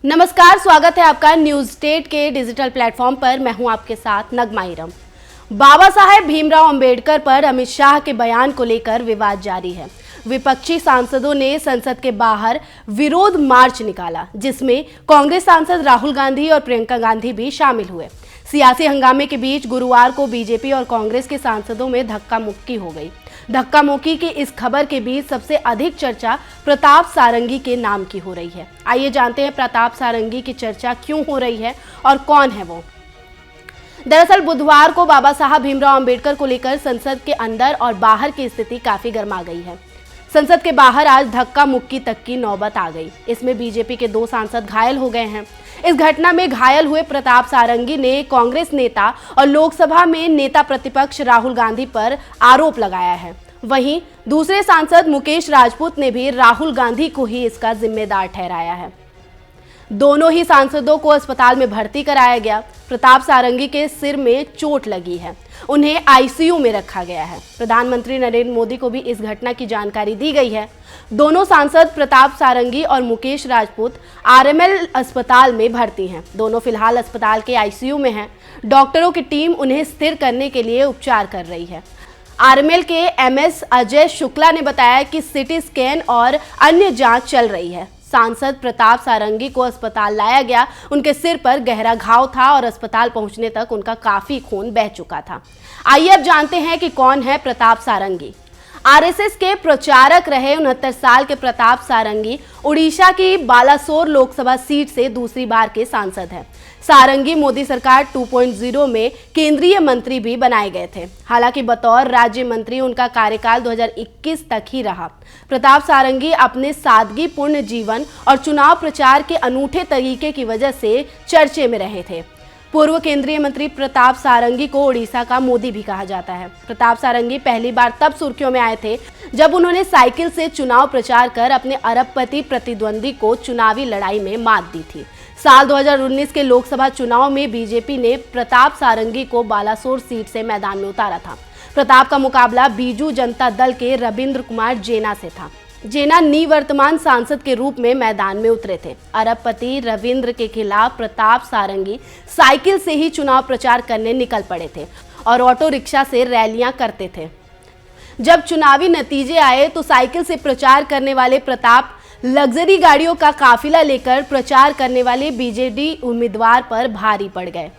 नमस्कार, स्वागत है आपका न्यूज स्टेट के डिजिटल प्लेटफॉर्म पर। मैं हूं आपके साथ नगमा इरम। बाबा साहेब भीमराव अंबेडकर पर अमित शाह के बयान को लेकर विवाद जारी है। विपक्षी सांसदों ने संसद के बाहर विरोध मार्च निकाला, जिसमें कांग्रेस सांसद राहुल गांधी और प्रियंका गांधी भी शामिल हुए। सियासी हंगामे के बीच गुरुवार को बीजेपी और कांग्रेस के सांसदों में धक्का मुक्की हो गई। धक्का मुक्की की इस खबर के बीच सबसे अधिक चर्चा प्रताप सारंगी के नाम की हो रही है। आइए जानते हैं प्रताप सारंगी की चर्चा क्यों हो रही है और कौन है वो। दरअसल बुधवार को बाबा साहब भीमराव अंबेडकर को लेकर संसद के अंदर और बाहर की स्थिति काफी गर्मा गई है। संसद के बाहर आज धक्का मुक्की तक की नौबत आ गई। इसमें बीजेपी के 2 सांसद घायल हो गए हैं। इस घटना में घायल हुए प्रताप सारंगी ने कांग्रेस नेता और लोकसभा में नेता प्रतिपक्ष राहुल गांधी पर आरोप लगाया है। वहीं दूसरे सांसद मुकेश राजपूत ने भी राहुल गांधी को ही इसका जिम्मेदार ठहराया है। दोनों ही सांसदों को अस्पताल में भर्ती कराया गया। प्रताप सारंगी के सिर में चोट लगी है, उन्हें आईसीयू में रखा गया है। प्रधानमंत्री नरेंद्र मोदी को भी इस घटना की जानकारी दी गई है। दोनों सांसद प्रताप सारंगी और मुकेश राजपूत आरएमएल अस्पताल में भर्ती हैं। दोनों फिलहाल अस्पताल के आईसीयू में हैं। डॉक्टरों की टीम उन्हें स्थिर करने के लिए उपचार कर रही है। आरएमएल के एमएस अजय शुक्ला ने बताया कि सीटी स्कैन और अन्य जांच चल रही है। सांसद प्रताप सारंगी को अस्पताल लाया गया। उनके सिर पर गहरा घाव था और अस्पताल पहुंचने तक उनका काफी खून बह चुका था। आइए अब जानते हैं कि कौन है प्रताप सारंगी। आरएसएस के प्रचारक रहे 69 साल के प्रताप सारंगी उड़ीसा की बालासोर लोकसभा सीट से दूसरी बार के सांसद हैं। सारंगी मोदी सरकार 2.0 में केंद्रीय मंत्री भी बनाए गए थे। हालांकि बतौर राज्य मंत्री उनका कार्यकाल 2021 तक ही रहा। प्रताप सारंगी अपने सादगीपूर्ण जीवन और चुनाव प्रचार के अनूठे तरीके की वजह से चर्चे में रहे थे। पूर्व केंद्रीय मंत्री प्रताप सारंगी को उड़ीसा का मोदी भी कहा जाता है। प्रताप सारंगी पहली बार तब सुर्खियों में आए थे जब उन्होंने साइकिल से चुनाव प्रचार कर अपने अरबपति प्रतिद्वंदी को चुनावी लड़ाई में मात दी थी। साल 2019 के लोकसभा चुनाव में बीजेपी ने प्रताप सारंगी को बालासोर सीट से मैदान में उतारा था। प्रताप का मुकाबला बीजू जनता दल के रविंद्र कुमार जेना से था। जेना निवर्तमान सांसद के रूप में मैदान में उतरे थे। अरबपति रविंद्र के खिलाफ प्रताप सारंगी साइकिल से ही चुनाव प्रचार करने निकल पड़े थे और ऑटो रिक्शा से रैलियां करते थे। जब चुनावी नतीजे आए तो साइकिल से प्रचार करने वाले प्रताप लग्जरी गाड़ियों का काफिला लेकर प्रचार करने वाले बीजेडी उम्मीदवार पर भारी पड़ गए।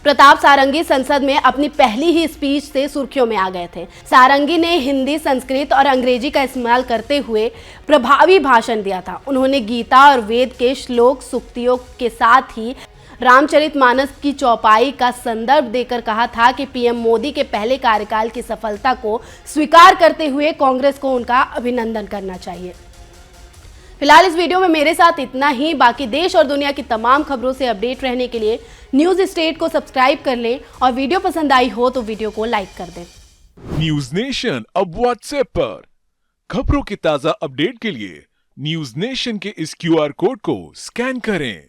प्रताप सारंगी संसद में अपनी पहली ही स्पीच से सुर्खियों में आ गए थे। सारंगी ने हिंदी, संस्कृत और अंग्रेजी का इस्तेमाल करते हुए प्रभावी भाषण दिया था। उन्होंने गीता और वेद के श्लोक सूक्तियों के साथ ही रामचरितमानस की चौपाई का संदर्भ देकर कहा था कि पीएम मोदी के पहले कार्यकाल की सफलता को स्वीकार करते हुए कांग्रेस को उनका अभिनंदन करना चाहिए। फिलहाल इस वीडियो में मेरे साथ इतना ही। बाकी देश और दुनिया की तमाम खबरों से अपडेट रहने के लिए न्यूज स्टेट को सब्सक्राइब कर लें और वीडियो पसंद आई हो तो वीडियो को लाइक कर दें। न्यूज नेशन अब व्हाट्सएप पर खबरों की ताजा अपडेट के लिए न्यूज नेशन के इस क्यूआर कोड को स्कैन करें।